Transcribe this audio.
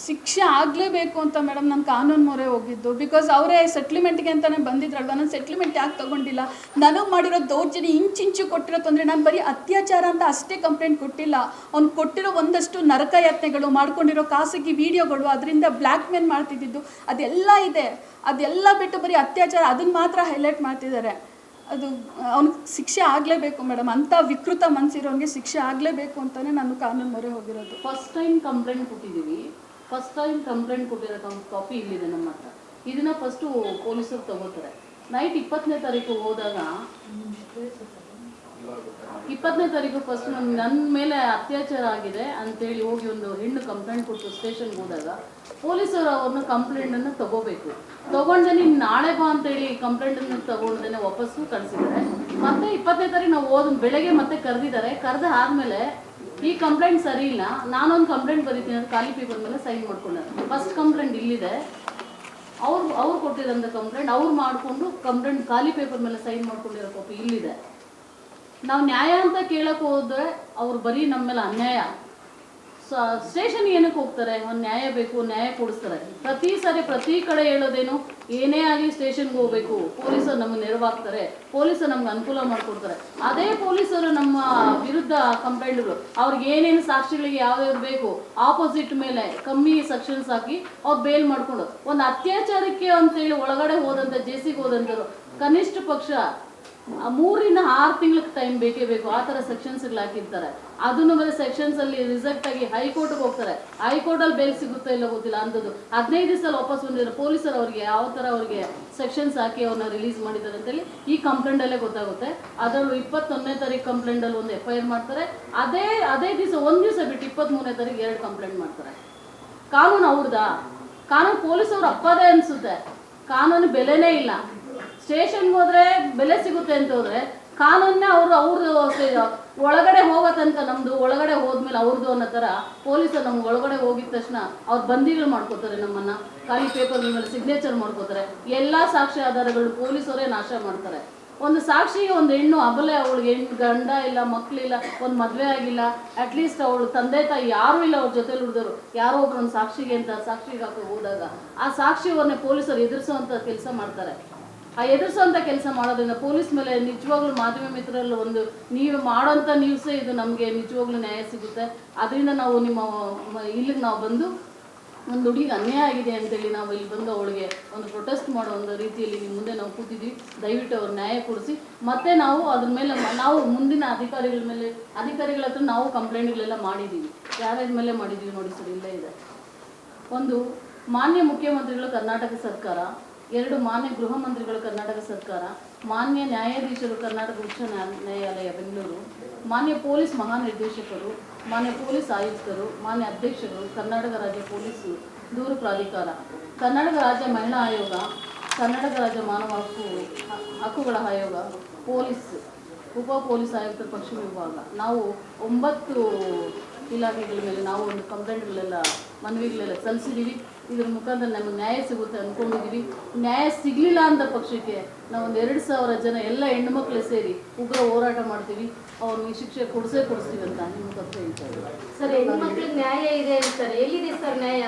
ಶಿಕ್ಷೆ ಆಗಲೇಬೇಕು ಅಂತ ಮೇಡಮ್ ನಾನು ಕಾನೂನು ಮೊರೆ ಹೋಗಿದ್ದು. ಬಿಕಾಸ್ ಅವರೇ ಸೆಟ್ಲ್ಮೆಂಟ್ಗೆ ಅಂತಲೇ ಬಂದಿದ್ರಲ್ವ, ನಾನು ಸೆಟ್ಲ್ಮೆಂಟ್ ಯಾಕೆ ತೊಗೊಂಡಿಲ್ಲ, ನನಗೆ ಮಾಡಿರೋ ದೌರ್ಜನ್ಯ ಇಂಚಿಂಚು ಕೊಟ್ಟಿರೋ ತೊಂದರೆ, ನಾನು ಬರೀ ಅತ್ಯಾಚಾರ ಅಂತ ಅಷ್ಟೇ ಕಂಪ್ಲೇಂಟ್ ಕೊಟ್ಟಿಲ್ಲ, ಅವ್ನು ಕೊಟ್ಟಿರೋ ಒಂದಷ್ಟು ನರಕಯಾತನೆಗಳು, ಮಾಡ್ಕೊಂಡಿರೋ ಖಾಸಗಿ ವಿಡಿಯೋಗಳು, ಅದರಿಂದ ಬ್ಲ್ಯಾಕ್ ಮೇಲ್ ಮಾಡ್ತಿದ್ದಿದ್ದು ಅದೆಲ್ಲ ಇದೆ. ಅದೆಲ್ಲ ಬಿಟ್ಟು ಬರೀ ಅತ್ಯಾಚಾರ ಅದನ್ನು ಮಾತ್ರ ಹೈಲೈಟ್ ಮಾಡ್ತಿದ್ದಾರೆ. ಅದು ಅವ್ನಿಗೆ ಶಿಕ್ಷೆ ಆಗಲೇಬೇಕು ಮೇಡಮ್. ಅಂಥ ವಿಕೃತ ಮನಸ್ಸಿರೋನಿಗೆ ಶಿಕ್ಷೆ ಆಗಲೇಬೇಕು ಅಂತಲೇ ನಾನು ಕಾನೂನು ಮೊರೆ ಹೋಗಿರೋದು. ಫಸ್ಟ್ ಟೈಮ್ ಕಂಪ್ಲೇಂಟ್ ಕೊಟ್ಟಿದ್ದೀವಿ. ಫಸ್ಟ್ ಟೈಮ್ ಕಂಪ್ಲೇಂಟ್ ಕೊಟ್ಟಿರೋ ಕಾಪಿ ಇಲ್ಲಿದೆ ನಮ್ಮ ಹತ್ರ. ಇದನ್ನು ಫಸ್ಟು ಪೊಲೀಸರು ತಗೋತಾರೆ. ನೈಟ್ 20ನೇ ತಾರೀಕು ಹೋದಾಗ 20ನೇ ತಾರೀಕು ಫಸ್ಟ್ ನನ್ನ ಮೇಲೆ ಅತ್ಯಾಚಾರ ಆಗಿದೆ ಅಂತೇಳಿ ಹೋಗಿ ಒಂದು ಹೆಣ್ಣು ಕಂಪ್ಲೇಂಟ್ ಕೊಟ್ಟು ಸ್ಟೇಷನ್ಗೆ ಹೋದಾಗ ಪೊಲೀಸರು ಅವ್ರನ್ನ ಕಂಪ್ಲೇಂಟನ್ನು ತಗೋಬೇಕು. ತೊಗೊಂಡೆ ನೀನು ನಾಳೆ ಬಾ ಅಂತೇಳಿ ಕಂಪ್ಲೇಂಟನ್ನು ತಗೊಂಡೇ ವಾಪಸ್ಸು ಕಳಿಸಿದ್ದಾರೆ. ಮತ್ತೆ 20ನೇ ತಾರೀಕು ನಾವು ಬೆಳಗ್ಗೆ ಮತ್ತೆ ಕರೆದಿದ್ದಾರೆ. ಕರೆದ ಆದಮೇಲೆ ಈ ಕಂಪ್ಲೇಂಟ್ ಸರಿ ಇಲ್ಲ, ನಾನೊಂದು ಕಂಪ್ಲೇಂಟ್ ಬರೀತೀನಿ ಅಂತ ಖಾಲಿ ಪೇಪರ್ ಮೇಲೆ ಸೈನ್ ಮಾಡ್ಕೊಂಡಾರೆ. ಫಸ್ಟ್ ಕಂಪ್ಲೇಂಟ್ ಇಲ್ಲಿದೆ, ಅವ್ರು ಕೊಟ್ಟಿರೋಂಥ ಕಂಪ್ಲೇಂಟ್ ಅವ್ರು ಮಾಡಿಕೊಂಡು ಕಂಪ್ಲೇಂಟ್ ಖಾಲಿ ಪೇಪರ್ ಮೇಲೆ ಸೈನ್ ಮಾಡ್ಕೊಂಡಿರೋ ಕಾಪಿ ಇಲ್ಲಿದೆ. ನಾವು ನ್ಯಾಯ ಅಂತ ಕೇಳಕ್ಕೆ ಹೋದ್ರೆ ಅವ್ರು ಬರೀ ನಮ್ಮ ಮೇಲೆ ಅನ್ಯಾಯ. ಸ್ಟೇಷನ್ ಏನಕ್ಕೆ ಹೋಗ್ತಾರೆ? ಒಂದು ನ್ಯಾಯ ಬೇಕು, ನ್ಯಾಯ ಕೊಡಿಸ್ತಾರೆ. ಪ್ರತಿ ಸಾರಿ ಪ್ರತಿ ಕಡೆ ಹೇಳೋದೇನು, ಏನೇ ಆಗಲಿ ಸ್ಟೇಷನ್ಗೆ ಹೋಗ್ಬೇಕು, ಪೊಲೀಸರು ನಮಗೆ ನೆರವಾಗ್ತಾರೆ, ಪೊಲೀಸರು ನಮ್ಗೆ ಅನುಕೂಲ ಮಾಡಿಕೊಡ್ತಾರೆ. ಅದೇ ಪೊಲೀಸರು ನಮ್ಮ ವಿರುದ್ಧ ಕಂಪ್ಲೇಂಟ್ಗಳು, ಅವ್ರಿಗೆ ಏನೇನು ಸಾಕ್ಷಿಗಳಿಗೆ ಯಾವ್ಯಾವ್ದು ಬೇಕು ಆಪೋಸಿಟ್ ಮೇಲೆ ಕಮ್ಮಿ ಸೆಕ್ಷನ್ಸ್ ಹಾಕಿ ಅವ್ರು ಬೇಲ್ ಮಾಡ್ಕೊಂಡು, ಒಂದು ಅತ್ಯಾಚಾರಕ್ಕೆ ಅಂತೇಳಿ ಒಳಗಡೆ ಹೋದಂಥ ಜೇಸಿಗೆ ಹೋದಂಥವ್ರು ಕನಿಷ್ಠ ಪಕ್ಷ 3 ರಿಂದ 6 ತಿಂಗಳ ಟೈಮ್ ಬೇಕೇ ಬೇಕು. ಆ ಥರ ಸೆಕ್ಷನ್ಸ್ಗಳು ಹಾಕಿರ್ತಾರೆ. ಅದನ್ನು ಮೇಲೆ ಸೆಕ್ಷನ್ಸಲ್ಲಿ ರಿಸೆಕ್ಟ್ ಆಗಿ ಹೈಕೋರ್ಟ್ಗೆ ಹೋಗ್ತಾರೆ. ಹೈಕೋರ್ಟಲ್ಲಿ ಬೇಲ್ ಸಿಗುತ್ತೋ ಇಲ್ಲ ಗೊತ್ತಿಲ್ಲ ಅಂಥದ್ದು 15 ದಿವಸದಲ್ಲಿ ವಾಪಸ್ ಬಂದಿದ್ದಾರೆ. ಪೊಲೀಸರು ಅವ್ರಿಗೆ ಯಾವ ಥರ ಅವ್ರಿಗೆ ಸೆಕ್ಷನ್ಸ್ ಹಾಕಿ ಅವ್ರನ್ನ ರಿಲೀಸ್ ಮಾಡಿದ್ದಾರೆ ಅಂತೇಳಿ ಈ ಕಂಪ್ಲೇಂಟಲ್ಲೇ ಗೊತ್ತಾಗುತ್ತೆ. ಅದರಲ್ಲೂ 21ನೇ ತಾರೀಕು ಕಂಪ್ಲೇಂಟಲ್ಲಿ ಒಂದು FIR ಮಾಡ್ತಾರೆ. ಅದೇ ದಿವಸ ಒಂದು ದಿವಸ ಬಿಟ್ಟು 23ನೇ ತಾರೀಕು 2 ಕಂಪ್ಲೇಂಟ್ ಮಾಡ್ತಾರೆ. ಕಾನೂನು ಅವ್ರದಾ? ಕಾನೂನು ಪೊಲೀಸವ್ರು ಅಪ್ಪದೇ ಅನಿಸುತ್ತೆ. ಕಾನೂನು ಬೆಲೆನೇ ಇಲ್ಲ. ಸ್ಟೇಷನ್ಗೆ ಹೋದ್ರೆ ಬೆಲೆ ಸಿಗುತ್ತೆ ಅಂತ ಹೋದ್ರೆ ಕಾನೂನೇ ಅವ್ರದ್ದು ಒಳಗಡೆ ಹೋಗೋ ತನಕ ನಮ್ಮದು, ಒಳಗಡೆ ಹೋದ್ಮೇಲೆ ಅವ್ರದ್ದು ಅನ್ನೋ ಥರ ಪೊಲೀಸರು ನಮ್ಗೆ ಒಳಗಡೆ ಹೋಗಿದ ತಕ್ಷಣ ಅವ್ರು ಬಂದಿಗಳು ಮಾಡ್ಕೋತಾರೆ. ನಮ್ಮನ್ನು ಖಾಲಿ ಪೇಪರ್ ಮೇಲೆ ಸಿಗ್ನೇಚರ್ ಮಾಡ್ಕೋತಾರೆ. ಎಲ್ಲ ಸಾಕ್ಷಿ ಆಧಾರಗಳು ಪೊಲೀಸರೇ ನಾಶ ಮಾಡ್ತಾರೆ. ಒಂದು ಸಾಕ್ಷಿಗೆ ಒಂದು ಹೆಣ್ಣು ಅಬಲೆ, ಅವಳಿಗೆ ಗಂಡ ಇಲ್ಲ, ಮಕ್ಕಳಿಲ್ಲ, ಒಂದು ಮದುವೆ ಆಗಿಲ್ಲ, ಅಟ್ಲೀಸ್ಟ್ ಅವಳು ತಂದೆ ತಾಯಿ ಯಾರೂ ಇಲ್ಲ, ಅವ್ರ ಜೊತೆಲಿ ಉಳಿದವರು ಯಾರೋ ಒಬ್ರು ಒಂದು ಸಾಕ್ಷಿಗೆ ಅಂತ ಸಾಕ್ಷಿಗೆ ಹಾಕಿ ಹೋದಾಗ ಆ ಸಾಕ್ಷಿಯವ್ರನ್ನೇ ಪೊಲೀಸರು ಎದುರಿಸೋವಂಥ ಕೆಲಸ ಮಾಡ್ತಾರೆ. ಆ ಎದುರಿಸೋಂಥ ಕೆಲಸ ಮಾಡೋದ್ರಿಂದ ಪೊಲೀಸ್ ಮೇಲೆ ನಿಜವಾಗ್ಲೂ ಮಾಧ್ಯಮ ಮಿತ್ರರಲ್ಲಿ ಒಂದು ನೀವು ಮಾಡೋಂಥ ನ್ಯೂಸೇ ಇದು ನಮಗೆ ನಿಜವಾಗ್ಲೂ ನ್ಯಾಯ ಸಿಗುತ್ತೆ. ಅದರಿಂದ ನಾವು ನಿಮ್ಮ ಇಲ್ಲಿಗೆ ನಾವು ಬಂದು ಒಂದು ಹುಡುಗಿಗೆ ಅನ್ಯಾಯ ಆಗಿದೆ ಅಂತೇಳಿ ನಾವು ಇಲ್ಲಿ ಬಂದು ಅವಳಿಗೆ ಒಂದು ಪ್ರೊಟೆಸ್ಟ್ ಮಾಡೋ ಒಂದು ರೀತಿಯಲ್ಲಿ ನಿಮ್ಮ ಮುಂದೆ ನಾವು ಕೂತಿದ್ವಿ. ದಯವಿಟ್ಟು ಅವ್ರು ನ್ಯಾಯ ಕೊಡಿಸಿ. ಮತ್ತು ನಾವು ಅದ್ರ ಮೇಲೆ ನಾವು ಮುಂದಿನ ಅಧಿಕಾರಿಗಳ ಹತ್ರ ನಾವು ಕಂಪ್ಲೇಂಟ್ಗಳೆಲ್ಲ ಮಾಡಿದ್ದೀವಿ. ಯಾರ್ಯಾರ ಮೇಲೆ ಮಾಡಿದ್ದೀವಿ ನೋಡಿ ಸರ್, ಇಲ್ಲೇ ಇದೆ. ಒಂದು ಮಾನ್ಯ ಮುಖ್ಯಮಂತ್ರಿಗಳು ಕರ್ನಾಟಕ ಸರ್ಕಾರ, 2 ಮಾನ್ಯ ಗೃಹ ಮಂತ್ರಿಗಳು ಕರ್ನಾಟಕ ಸರ್ಕಾರ, ಮಾನ್ಯ ನ್ಯಾಯಾಧೀಶರು ಕರ್ನಾಟಕ ಉಚ್ಚ ನ್ಯಾಯಾಲಯ ಬೆಂಗಳೂರು, ಮಾನ್ಯ ಪೊಲೀಸ್ ಮಹಾನಿರ್ದೇಶಕರು, ಮಾನ್ಯ ಪೊಲೀಸ್ ಆಯುಕ್ತರು, ಮಾನ್ಯ ಅಧ್ಯಕ್ಷರು, ಕರ್ನಾಟಕ ರಾಜ್ಯ ಪೊಲೀಸ್ ದೂರು ಪ್ರಾಧಿಕಾರ, ಕರ್ನಾಟಕ ರಾಜ್ಯ ಮಹಿಳಾ ಆಯೋಗ, ಕರ್ನಾಟಕ ರಾಜ್ಯ ಮಾನವ ಹಕ್ಕುಗಳ ಆಯೋಗ, ಪೊಲೀಸ್ ಉಪ ಪೊಲೀಸ್ ಆಯುಕ್ತರ ಪಶ್ಚಿಮ ವಿಭಾಗ, ನಾವು 9 ಇಲಾಖೆಗಳ ಮೇಲೆ ನಾವು ಒಂದು ಕಂಪ್ಲೇಂಟ್ಗಳೆಲ್ಲ ಮನವಿಗಳೆಲ್ಲ ಸಲ್ಲಿಸಿದ್ದೀವಿ. ಇದ್ರ ಮುಖಾಂತರ ನಮಗೆ ನ್ಯಾಯ ಸಿಗುತ್ತೆ ಅಂದ್ಕೊಂಡಿದ್ದೀವಿ. ನ್ಯಾಯ ಸಿಗಲಿಲ್ಲ ಅಂತ ಪಕ್ಷಕ್ಕೆ ನಾವು ಒಂದು 2,000 ಜನ ಎಲ್ಲ ಹೆಣ್ಣುಮಕ್ಕಳೇ ಸೇರಿ ಉಗ್ರ ಹೋರಾಟ ಮಾಡ್ತೀವಿ. ಅವ್ರಿಗೆ ಶಿಕ್ಷೆ ಕೊಡಿಸ್ತೀವಿ ಅಂತ ನಿಮ್ಮ ಮುಖಾಂತರ ಹೇಳ್ತಾ ಇದ್ದೀವಿ. ಸರ್, ಹೆಣ್ಣುಮಕ್ಳಿಗೆ ನ್ಯಾಯ ಇದೆ ಅಂತಾರೆ, ಎಲ್ಲಿದೆ ಸರ್ ನ್ಯಾಯ?